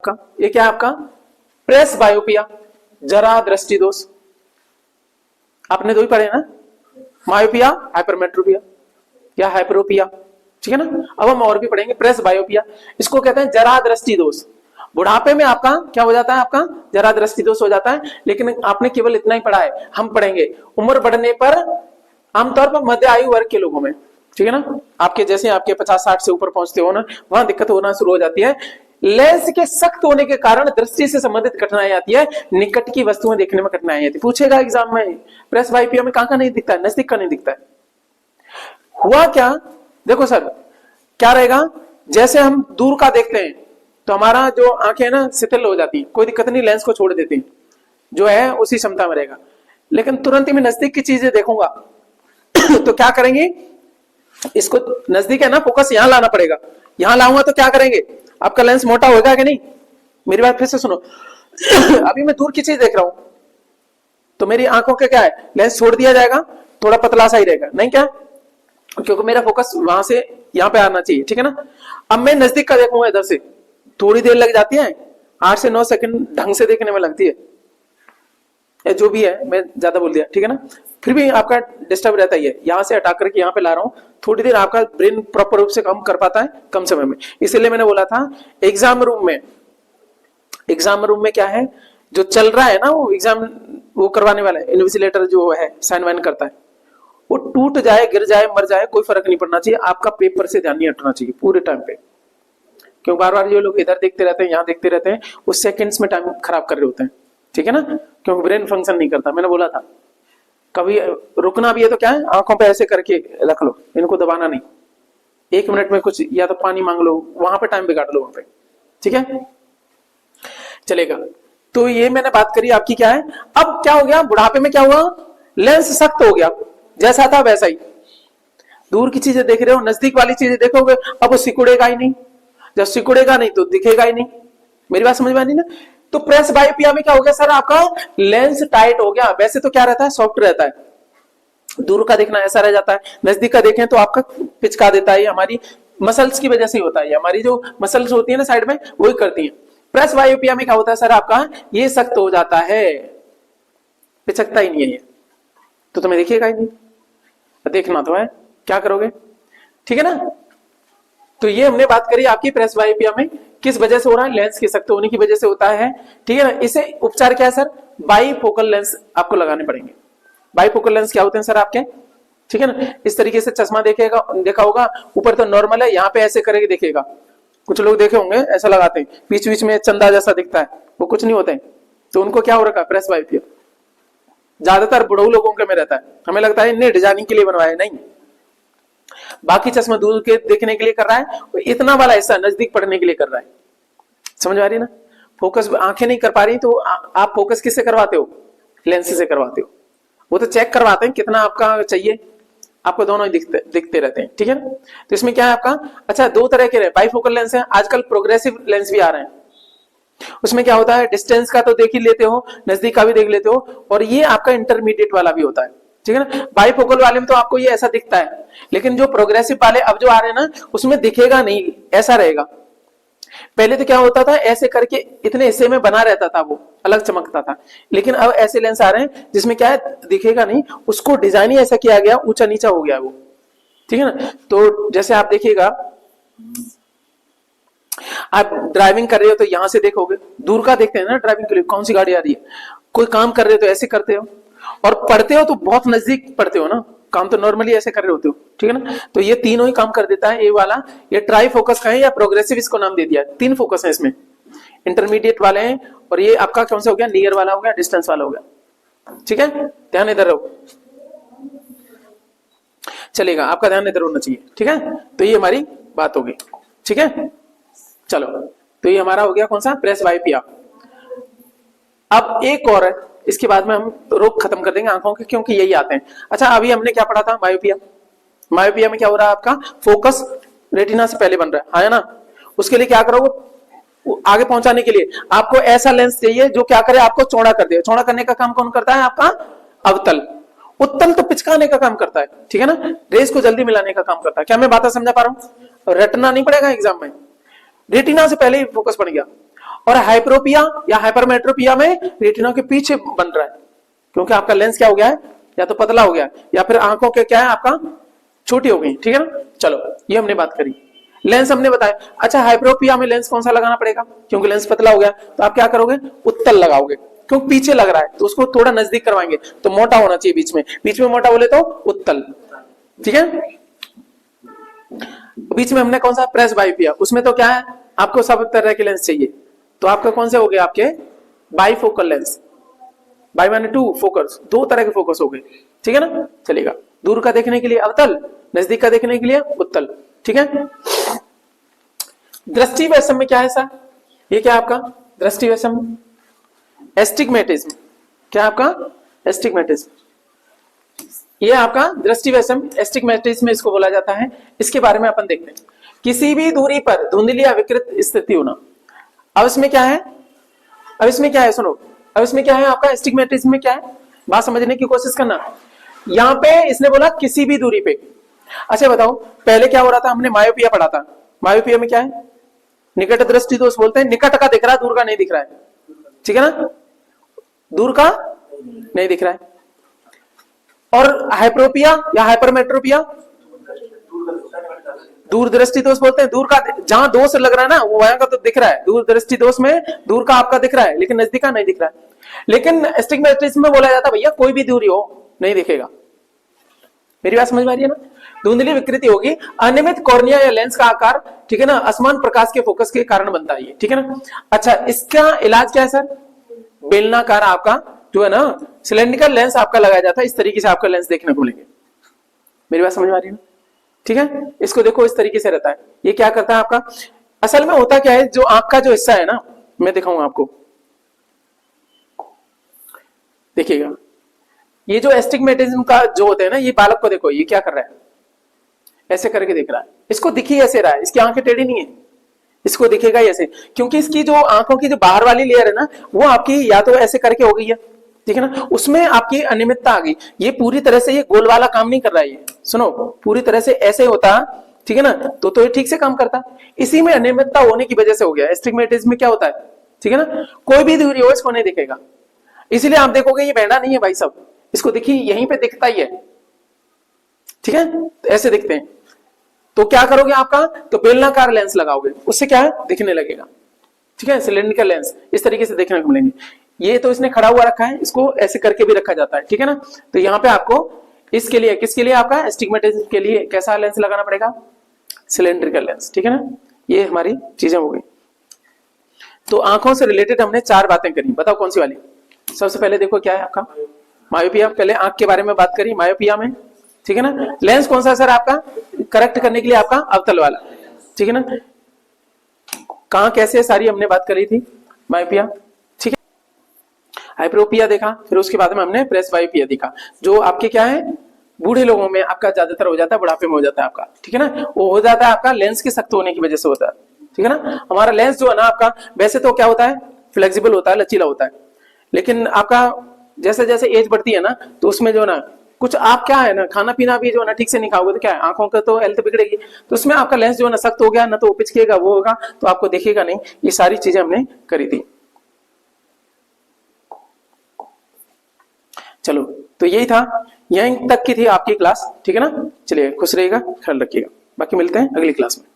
आपका, ये क्या है आपका प्रेस बायोपिया, जरा दृष्टि दोष। आपने दो ही पढ़े ना, मायोपिया, हाइपरमेट्रोपिया या हाइपरोपिया, ठीक है ना। अब हम और भी पढ़ेंगे, प्रेस बायोपिया, इसको कहते हैं जरा दृष्टि दोष। बुढ़ापे में आपका क्या हो जाता है, आपका जरा दृष्टि दोष हो जाता है। लेकिन आपने केवल इतना ही पढ़ा है, हम पढ़ेंगे उम्र बढ़ने पर, आमतौर पर मध्य आयु वर्ग के लोगों में, ठीक है ना। आपके जैसे आपके 50-60 से ऊपर पहुंचते हो ना, वहां दिक्कत होना शुरू हो जाती है। लेंस के सख्त होने के कारण दृष्टि से संबंधित कठिनाई आती है, निकट की वस्तुएं देखने में कठिनाई आती है। पूछेगा एग्जाम में, प्रेस बायोपिया में कहां नहीं दिखता है, नजदीक का नहीं दिखता है। हुआ क्या, देखो सर क्या रहेगा, जैसे हम दूर का देखते हैं तो हमारा जो आंखें ना शिथिल हो जाती है, कोई दिक्कत नहीं, लेंस को छोड़ देते हैं, जो है उसी क्षमता में रहेगा। लेकिन तुरंत ही मैं नजदीक की चीजें देखूंगा तो क्या करेंगे, इसको नजदीक है ना, फोकस यहां लाना पड़ेगा। यहां लाऊंगा तो क्या करेंगे, आपका लेंस मोटा होगा कि नहीं। मेरी बात फिर से सुनो अभी मैं दूर की चीज देख रहा हूं तो मेरी आंखों के क्या है, लेंस छोड़ दिया जाएगा, थोड़ा पतला सा ही रहेगा, नहीं क्या, क्योंकि मेरा फोकस वहां से यहां पे आना चाहिए, ठीक है ना। अब मैं नजदीक का देखूंगा इधर से, थोड़ी देर लग जाती है, 8 से 9 सेकंड ढंग से देखने में लगती है, या जो भी है, मैं ज्यादा बोल दिया, ठीक है ना। फिर भी आपका डिस्टर्ब रहता ही है, यहां से हटा करके यहां पे ला रहा हूं, थोड़ी देर आपका ब्रेन प्रॉपर रूप से काम कर पाता है कम समय में। इसीलिए मैंने बोला था एग्जाम रूम में क्या है, जो चल रहा है ना, वो एग्जाम वो करवाने वाला है, इन्विजिलेटर जो है साइन वाइन करता है, वो टूट जाए, गिर जाए, मर जाए, कोई फर्क नहीं पड़ना चाहिए, आपका पेपर से ध्यान नहीं हटना चाहिए पूरे टाइम पे। क्यों बार बार जो लोग इधर देखते रहते हैं, यहाँ देखते रहते हैं, वो सेकंड्स में टाइम खराब कर रहे होते हैं, ठीक है ना, क्योंकि ब्रेन फंक्शन नहीं करता। मैंने बोला था कभी रुकना भी है तो क्या है, आंखों पे ऐसे करके रख लो, इनको दबाना नहीं, 1 मिनट में कुछ या तो पानी मांग लो, वहां पे टाइम बिगाड़ लो वहां पे, ठीक है, चलेगा। तो ये मैंने बात करी आपकी क्या है। अब क्या हो गया, बुढ़ापे में क्या हुआ, लेंस सख्त हो गया, जैसा था वैसा ही। दूर की चीजें देख रहे हो, नजदीक वाली चीजें देखोगे, अब वो सिकुड़ेगा ही नहीं, जब सिकुड़ेगा नहीं तो दिखेगा ही नहीं। मेरी बात समझ में आनी ना। तो प्रेस बायोपिया में क्या हो गया सर, आपका लेंस टाइट हो गया। वैसे तो क्या रहता है, सॉफ्ट रहता है, दूर का देखना ऐसा रह जाता है, नजदीक का देखें तो आपका पिचका देता है, हमारी मसल्स की वजह से होता है, हमारी जो मसल्स होती है ना साइड में, वही करती है। प्रेस बायोपिया में क्या होता है सर, आपका ये सख्त हो जाता है, पिचकता ही नहीं है ये, तो तुम्हें देखिएगा ही नहीं, देखना तो है, क्या करोगे, ठीक है ना। तो ये हमने बात करी आपकी प्रेस बायोपिया में किस वजह से हो रहा है, लेंस के सख्त होने की वजह से होता है, ठीक है ना। इसे उपचार क्या है सर, बाईफोकल लेंस आपको लगाने पड़ेंगे। बाईफोकल लेंस क्या होते हैं सर आपके, ठीक है ना। इस तरीके से चश्मा देखा होगा, ऊपर तो नॉर्मल है, यहाँ पे ऐसे करके देखेगा, कुछ लोग देखे होंगे ऐसा लगाते हैं, बीच बीच में चंदा जैसा दिखता है, वो कुछ नहीं होते हैं, तो उनको क्या हो रखा है, प्रेस बायोपिया। ज्यादातर बुढ़ऊ लोगों के में रहता है, हमें लगता है इन्हें डिजाइनिंग के लिए बनवाया, नहीं, बाकी चश्मा दूर के देखने के लिए कर रहा है, इतना वाला हिस्सा नजदीक पढ़ने के लिए कर रहा है। समझ आ रही है ना, फोकस आंखें नहीं कर पा रही तो आप फोकस किससे करवाते हो, लेंस से करवाते हो। वो तो चेक करवाते हैं कितना आपका चाहिए, आपको दोनों ही दिखते रहते हैं, ठीक है ना। तो इसमें क्या है आपका, अच्छा 2 तरह के बाईफोकल लेंस है, आजकल प्रोग्रेसिव लेंस भी आ रहे हैं। उसमें क्या होता है, डिस्टेंस का तो देख ही लेते हो, नजदीक का भी देख लेते हो, और ये आपका इंटरमीडिएट वाला भी होता है, ठीक है ना। बाईफोकल वाले में तो आपको ये ऐसा दिखता है, लेकिन जो प्रोग्रेसिव वाले अब जो आ रहे हैं ना, उसमें दिखेगा नहीं, ऐसा रहेगा। पहले तो क्या होता था, ऐसे करके इतने हिस्से में बना रहता था, वो अलग चमकता था, लेकिन अब ऐसे लेंस आ रहे हैं जिसमें क्या है, दिखेगा नहीं, उसको डिजाइन ही ऐसा किया गया, ऊंचा नीचा हो गया वो, ठीक है ना। तो जैसे आप देखिएगा, आप ड्राइविंग कर रहे हो तो यहां से देखोगे, दूर का देखते हैं ना ड्राइविंग के लिए, कौन सी गाड़ी आ रही है, कोई काम कर रहे हो तो ऐसे करते हो, और पढ़ते हो तो बहुत नजदीक पढ़ते हो ना, काम तो नॉर्मली ऐसे कर रहे होते हो, ठीक है ना। तो ये तीनों ही काम कर देता है, ये वाला, ये ट्राई फोकस का है या प्रोग्रेसिव इसको नाम दे दिया है। 3 फोकस है इसमें, इंटरमीडिएट वाले हैं, और ये आपका कौन सा हो गया, नियर वाला हो गया, डिस्टेंस वाला हो गया, ठीक है। ध्यान इधर रहो, चलेगा, आपका ध्यान इधर होना चाहिए, ठीक है। तो ये हमारी बात होगी, ठीक है। चलो, तो ये हमारा हो गया कौन सा, प्रेस बायोपिया। अब एक और है, इसके बाद में हम रोग खत्म कर देंगे आंखों के, क्योंकि यही आते हैं। अच्छा, अभी हमने क्या पढ़ा था, मायोपिया। मायोपिया में क्या हो रहा है, आपका फोकस रेटिना से पहले बन रहा है ना। उसके लिए क्या करोगे, आगे पहुंचाने के लिए आपको ऐसा लेंस चाहिए जो क्या करे, आपको चौड़ा कर दे। चौड़ा करने का काम कौन करता है, आपका अवतल। उत्तल तो पिचकाने का काम करता है, ठीक है ना, रेस को जल्दी मिलाने का काम करता है। क्या मैं बात समझा पा रहा हूं, रटना नहीं पड़ेगा एग्जाम में, रेटिना से पहले ही फोकस बन गया। और हाइपरोपिया या हाइपरमेट्रोपिया में रेटिना के पीछे बन रहा है, क्योंकि आपका लेंस क्या हो गया है, या तो पतला हो गया या फिर आंखों के क्या है आपका छोटी हो गई, ठीक है ना। चलो ये हमने बात करी, लेंस हमने बताया। अच्छा हाइपरोपिया में लेंस कौन सा लगाना पड़ेगा, क्योंकि लेंस पतला हो गया तो आप क्या करोगे, उत्तल लगाओगे, क्योंकि पीछे लग रहा है तो उसको थोड़ा नजदीक करवाएंगे, तो मोटा होना चाहिए बीच में मोटा बोले तो उत्तल, ठीक है। बीच में हमने कौन सा प्रेस बाइपिया, उसमें तो क्या है आपको सब तरह के लेंस चाहिए, तो आपका कौन से हो गए आपके बाइफोकल लेंस, बाई माने टू, फोकस, दो तरह के फोकस हो गए, ठीक है ना। चलेगा, दूर का देखने के लिए अवतल, नजदीक का देखने के लिए उत्तल, ठीक है। दृष्टि वैषम्य क्या है सर, ये क्या आपका दृष्टि वैषम्य, एस्टिग्मेटिज्म, क्या आपका एस्टिग्मेटिज्म, ये आपका दृष्टि वैषम्य एस्टिग्मेटिज्म इसको बोला जाता है। इसके बारे में अपन देखते हैं, किसी भी दूरी पर धुंधली या विकृत स्थिति होना। अब इसमें क्या है, अब इसमें क्या है सुनो, अब इसमें क्या है आपका एस्टिग्मेटिज्म में क्या है, बात समझने की कोशिश करना। यहां पे इसने बोला किसी भी दूरी पे। अच्छा बताओ पहले क्या हो रहा था, हमने मायोपिया पढ़ा था, मायोपिया में क्या है, निकट दृष्टि दोष बोलते हैं, निकट का दिख रहा है दूर का नहीं दिख रहा है, ठीक है ना, दूर का नहीं दिख रहा है। और हाइपरोपिया या हाइपरमेट्रोपिया, दूर दृष्टि दोष बोलते हैं, दूर का जहां दोष लग रहा है ना वो वहां का तो दिख रहा है, दूर दृष्टि दोष में दूर का आपका दिख रहा है लेकिन नजदीक का नहीं दिख रहा है। लेकिन एस्टिग्मेटिज्म में बोला जाता है भैया कोई भी दूरी हो नहीं दिखेगा, मेरी बात समझ में आ रही है ना। धुंधली विकृति होगी, अनियमित कॉर्निया या लेंस का आकार, ठीक है ना, असमान प्रकाश के फोकस के कारण बनता है ये, ठीक है ना। अच्छा इसका इलाज क्या है सर, बेलनाकार आपका जो है ना सिलेंड्रिकल लेंस आपका लगाया जाता है, इस तरीके से आपका लेंस देखने को मिलेंगे, मेरी बात समझ में आ रही है ना, ठीक है। इसको देखो इस तरीके से रहता है, ये क्या करता है आपका, असल में होता क्या है, जो आंख का जो हिस्सा है ना, मैं दिखाऊंगा आपको, देखिएगा ये जो एस्टिग्मेटिज्म का जो होता है ना, ये बालक को देखो ये क्या कर रहा है, ऐसे करके देख रहा है, इसको दिखी ऐसे रहा है, इसकी आंखें टेढ़ी नहीं है, इसको दिखेगा ऐसे, क्योंकि इसकी जो आंखों की जो बाहर वाली लेयर है ना वो आपकी या तो ऐसे करके हो गई है, ठीक है ना, उसमें आपकी अनियमितता आ गई, ये पूरी तरह से ये गोल वाला काम नहीं कर रहा है, ये सुनो पूरी तरह से ऐसे होता, ठीक है ना, तो ये ठीक से काम करता, इसी में अनियमितता होने की वजह से हो गया। एस्टिग्मेटिज्म में क्या होता है, ठीक है ना, कोई भी दूरी हो इसको नहीं दिखेगा, इसलिए आप देखोगे ये बहना नहीं है भाई साहब, इसको देखिए यहीं पे दिखता ही है, ठीक है, तो ऐसे दिखते हैं। तो क्या करोगे आपका, तो बेलनाकार लेंस लगाओगे, उससे क्या है दिखने लगेगा, ठीक है, सिलेंड्रिकल लेंस इस तरीके से देखने को मिलेंगे। ये तो इसने खड़ा हुआ रखा है, इसको ऐसे करके भी रखा जाता है, ठीक है ना। तो यहाँ पे आपको इसके लिए किसके लिए आपका एस्टिग्मेटिज्म के लिए कैसा लेंस लगाना पड़ेगा, सिलेंड्रिकल लेंस, ठीक है ना। ये हमारी चीजें हो गई। तो आंखों से रिलेटेड हमने 4 बातें करी, बताओ कौन सी वाली। सबसे पहले देखो क्या है आपका मायोपिया, पहले आंख के बारे में बात करी मायोपिया में, ठीक है ना। लेंस कौन सा सर आपका करेक्ट करने के लिए आपका अवतल वाला, ठीक है ना। कहां कैसे सारी हमने बात करी थी मायोपिया, ठीक है। हाइपरोपिया देखा, फिर उसके बाद में हमने प्रेस बायोपिया देखा, जो आपके क्या है बूढ़े लोगों में आपका ज्यादातर हो जाता है, बुढ़ापे में हो जाता है आपका, ठीक है ना। वो हो जाता है आपका लेंस के सख्त होने की वजह से होता है, ठीक है ना। हमारा लेंस जो है ना आपका वैसे तो क्या होता है फ्लेक्सिबल होता है, लचीला होता है, लेकिन आपका जैसे जैसे एज बढ़ती है ना तो उसमें जो ना कुछ आप क्या है ना खाना पीना भी जो है ना ठीक से नहीं खाओगे तो क्या है आंखों का तो हेल्थ बिगड़ेगी, तो उसमें आपका लेंस जो है ना सख्त हो गया ना, तो पिचकेगा वो होगा तो आपको दिखेगा नहीं। ये सारी चीजें हमने करी थी। चलो तो यही था, यहीं तक की थी आपकी क्लास, ठीक है ना। चलिए खुश रहिएगा, ख्याल रखिएगा, बाकी मिलते हैं अगली क्लास में।